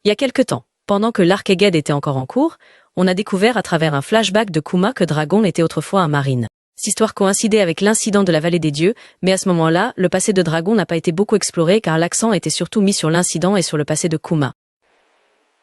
Il y a quelque temps, pendant que l'Arkeged était encore en cours, on a découvert à travers un flashback de Kuma que Dragon était autrefois un marine. Cette histoire coïncidait avec l'incident de la vallée des dieux, mais à ce moment-là, le passé de Dragon n'a pas été beaucoup exploré car l'accent était surtout mis sur l'incident et sur le passé de Kuma.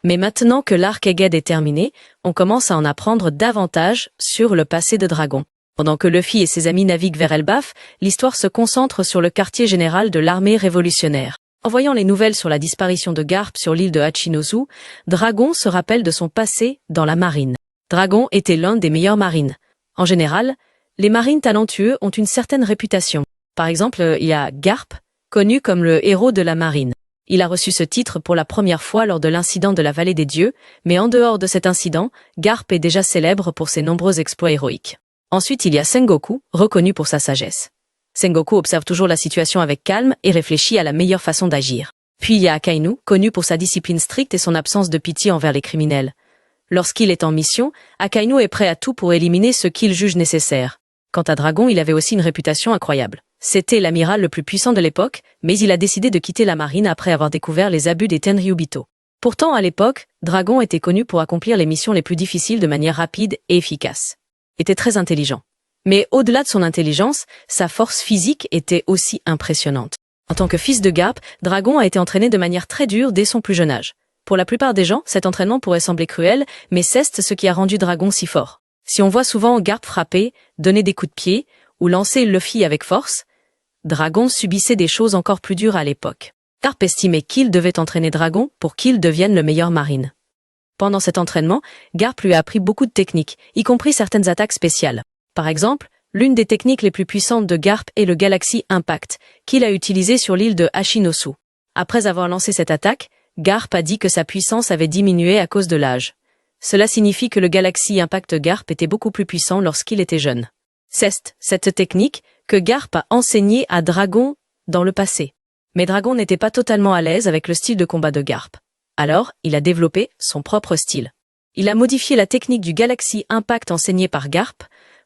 Mais maintenant que l'Arkeged est terminé, on commence à en apprendre davantage sur le passé de Dragon. Pendant que Luffy et ses amis naviguent vers Elbaf, l'histoire se concentre sur le quartier général de l'armée révolutionnaire. En voyant les nouvelles sur la disparition de Garp sur l'île de Hachinosu, Dragon se rappelle de son passé dans la marine. Dragon était l'un des meilleurs marines. En général, les marines talentueux ont une certaine réputation. Par exemple, il y a Garp, connu comme le héros de la marine. Il a reçu ce titre pour la première fois lors de l'incident de la vallée des dieux, mais en dehors de cet incident, Garp est déjà célèbre pour ses nombreux exploits héroïques. Ensuite, il y a Sengoku, reconnu pour sa sagesse. Sengoku observe toujours la situation avec calme et réfléchit à la meilleure façon d'agir. Puis il y a Akainu, connu pour sa discipline stricte et son absence de pitié envers les criminels. Lorsqu'il est en mission, Akainu est prêt à tout pour éliminer ce qu'il juge nécessaire. Quant à Dragon, il avait aussi une réputation incroyable. C'était l'amiral le plus puissant de l'époque, mais il a décidé de quitter la marine après avoir découvert les abus des Tenryubito. Pourtant, à l'époque, Dragon était connu pour accomplir les missions les plus difficiles de manière rapide et efficace. Il était très intelligent. Mais au-delà de son intelligence, sa force physique était aussi impressionnante. En tant que fils de Garp, Dragon a été entraîné de manière très dure dès son plus jeune âge. Pour la plupart des gens, cet entraînement pourrait sembler cruel, mais c'est ce qui a rendu Dragon si fort. Si on voit souvent Garp frapper, donner des coups de pied, ou lancer Luffy avec force, Dragon subissait des choses encore plus dures à l'époque. Garp estimait qu'il devait entraîner Dragon pour qu'il devienne le meilleur marine. Pendant cet entraînement, Garp lui a appris beaucoup de techniques, y compris certaines attaques spéciales. Par exemple, l'une des techniques les plus puissantes de Garp est le Galaxy Impact, qu'il a utilisé sur l'île de Hachinosu. Après avoir lancé cette attaque, Garp a dit que sa puissance avait diminué à cause de l'âge. Cela signifie que le Galaxy Impact Garp était beaucoup plus puissant lorsqu'il était jeune. C'est cette technique que Garp a enseignée à Dragon dans le passé. Mais Dragon n'était pas totalement à l'aise avec le style de combat de Garp. Alors, il a développé son propre style. Il a modifié la technique du Galaxy Impact enseignée par Garp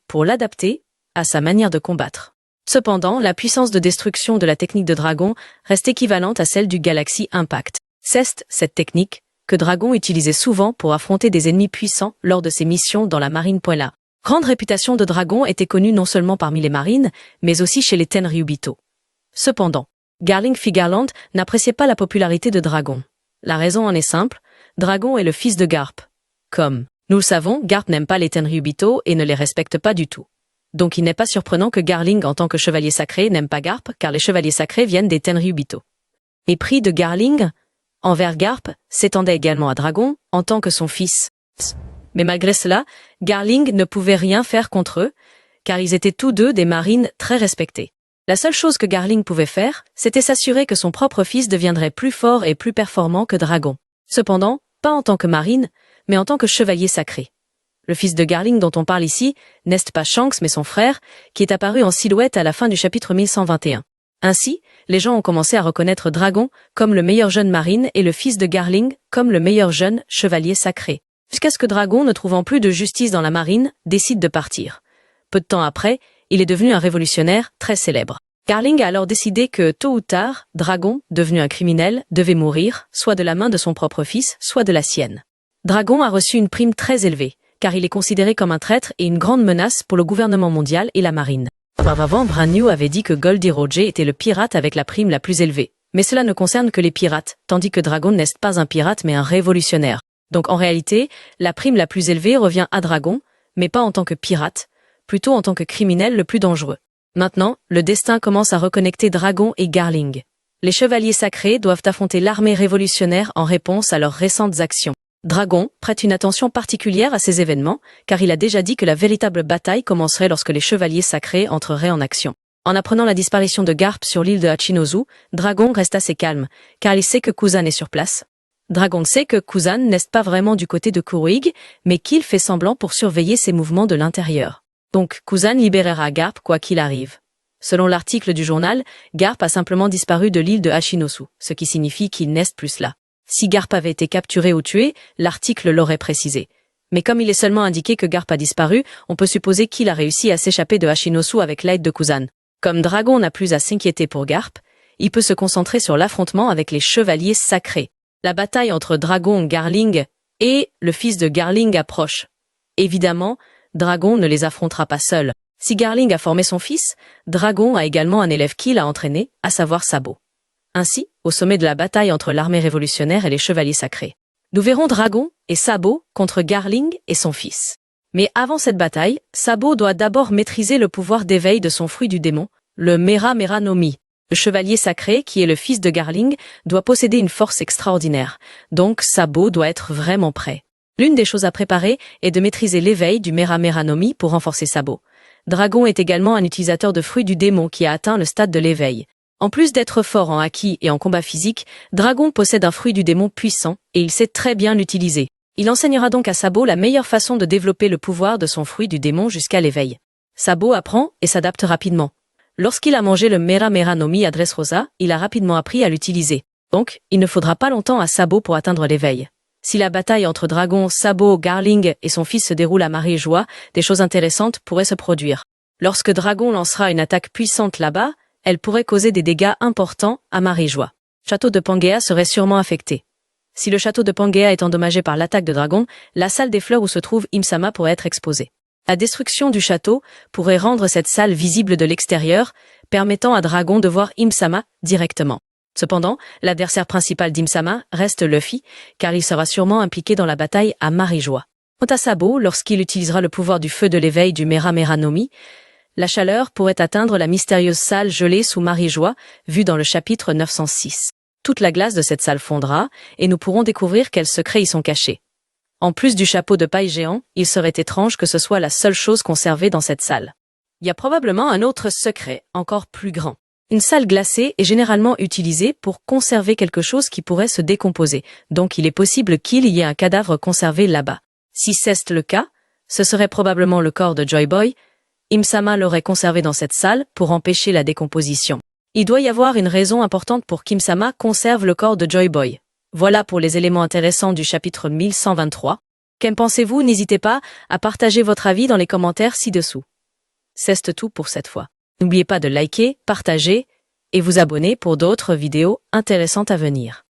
pour l'adapter à sa manière de combattre. Cependant, la puissance de destruction de la technique de Dragon reste équivalente à celle du Galaxy Impact. C'est cette technique que Dragon utilisait souvent pour affronter des ennemis puissants lors de ses missions dans la marine. La grande réputation de Dragon était connue non seulement parmi les marines, mais aussi chez les Tenryubito. Cependant, Garling Figarland n'appréciait pas la popularité de Dragon. La raison en est simple, Dragon est le fils de Garp. Comme nous le savons, Garp n'aime pas les Tenryubito et ne les respecte pas du tout. Donc il n'est pas surprenant que Garling, en tant que chevalier sacré, n'aime pas Garp, car les chevaliers sacrés viennent des Tenryubito. Mépris de Garling envers Garp s'étendait également à Dragon, en tant que son fils. Mais malgré cela, Garling ne pouvait rien faire contre eux, car ils étaient tous deux des marines très respectés. La seule chose que Garling pouvait faire, c'était s'assurer que son propre fils deviendrait plus fort et plus performant que Dragon. Cependant, pas en tant que marine, mais en tant que chevalier sacré. Le fils de Garling dont on parle ici n'est pas Shanks mais son frère, qui est apparu en silhouette à la fin du chapitre 1121. Ainsi, les gens ont commencé à reconnaître Dragon comme le meilleur jeune marine et le fils de Garling comme le meilleur jeune chevalier sacré. Jusqu'à ce que Dragon, ne trouvant plus de justice dans la marine, décide de partir. Peu de temps après, il est devenu un révolutionnaire très célèbre. Garling a alors décidé que, tôt ou tard, Dragon, devenu un criminel, devait mourir, soit de la main de son propre fils, soit de la sienne. Dragon a reçu une prime très élevée, car il est considéré comme un traître et une grande menace pour le gouvernement mondial et la marine. Auparavant, Brand New avait dit que Goldie Roger était le pirate avec la prime la plus élevée. Mais cela ne concerne que les pirates, tandis que Dragon n'est pas un pirate mais un révolutionnaire. Donc en réalité, la prime la plus élevée revient à Dragon, mais pas en tant que pirate, plutôt en tant que criminel le plus dangereux. Maintenant, le destin commence à reconnecter Dragon et Garling. Les chevaliers sacrés doivent affronter l'armée révolutionnaire en réponse à leurs récentes actions. Dragon prête une attention particulière à ces événements, car il a déjà dit que la véritable bataille commencerait lorsque les chevaliers sacrés entreraient en action. En apprenant la disparition de Garp sur l'île de Hachinosu, Dragon reste assez calme, car il sait que Kuzan est sur place. Dragon sait que Kuzan n'est pas vraiment du côté de Kurohige, mais qu'il fait semblant pour surveiller ses mouvements de l'intérieur. Donc Kuzan libérera Garp quoi qu'il arrive. Selon l'article du journal, Garp a simplement disparu de l'île de Hachinosu, ce qui signifie qu'il n'est plus là. Si Garp avait été capturé ou tué, l'article l'aurait précisé. Mais comme il est seulement indiqué que Garp a disparu, on peut supposer qu'il a réussi à s'échapper de Hachinosu avec l'aide de Kuzan. Comme Dragon n'a plus à s'inquiéter pour Garp, il peut se concentrer sur l'affrontement avec les chevaliers sacrés. La bataille entre Dragon Garling et le fils de Garling approche. Évidemment, Dragon ne les affrontera pas seul. Si Garling a formé son fils, Dragon a également un élève qu'il a entraîné, à savoir Sabo. Ainsi, au sommet de la bataille entre l'armée révolutionnaire et les chevaliers sacrés, nous verrons Dragon et Sabo contre Garling et son fils. Mais avant cette bataille, Sabo doit d'abord maîtriser le pouvoir d'éveil de son fruit du démon, le Mera Mera no Mi. Le chevalier sacré, qui est le fils de Garling, doit posséder une force extraordinaire, donc Sabo doit être vraiment prêt. L'une des choses à préparer est de maîtriser l'éveil du Mera Mera no Mi pour renforcer Sabo. Dragon est également un utilisateur de fruits du démon qui a atteint le stade de l'éveil. En plus d'être fort en haki et en combat physique, Dragon possède un fruit du démon puissant et il sait très bien l'utiliser. Il enseignera donc à Sabo la meilleure façon de développer le pouvoir de son fruit du démon jusqu'à l'éveil. Sabo apprend et s'adapte rapidement. Lorsqu'il a mangé le Mera Mera no Mi à Dressrosa, il a rapidement appris à l'utiliser. Donc, il ne faudra pas longtemps à Sabo pour atteindre l'éveil. Si la bataille entre Dragon, Sabo, Garling et son fils se déroule à Marie-Joie, des choses intéressantes pourraient se produire. Lorsque Dragon lancera une attaque puissante là-bas, elle pourrait causer des dégâts importants à Marie-Joie. Le château de Pangea serait sûrement affecté. Si le château de Pangea est endommagé par l'attaque de Dragon, la salle des fleurs où se trouve Imsama pourrait être exposée. La destruction du château pourrait rendre cette salle visible de l'extérieur, permettant à Dragon de voir Imsama directement. Cependant, l'adversaire principal d'Imsama reste Luffy, car il sera sûrement impliqué dans la bataille à Marie-Joie. Quant à Sabo, lorsqu'il utilisera le pouvoir du feu de l'éveil du Mera Mera no Mi, la chaleur pourrait atteindre la mystérieuse salle gelée sous Marie-Joie, vue dans le chapitre 906. Toute la glace de cette salle fondra, et nous pourrons découvrir quels secrets y sont cachés. En plus du chapeau de paille géant, il serait étrange que ce soit la seule chose conservée dans cette salle. Il y a probablement un autre secret, encore plus grand. Une salle glacée est généralement utilisée pour conserver quelque chose qui pourrait se décomposer, donc il est possible qu'il y ait un cadavre conservé là-bas. Si c'est le cas, ce serait probablement le corps de Joy Boy. Imsama l'aurait conservé dans cette salle pour empêcher la décomposition. Il doit y avoir une raison importante pour qu'Imsama conserve le corps de Joy Boy. Voilà pour les éléments intéressants du chapitre 1123. Qu'en pensez-vous? N'hésitez pas à partager votre avis dans les commentaires ci-dessous. C'est tout pour cette fois. N'oubliez pas de liker, partager et vous abonner pour d'autres vidéos intéressantes à venir.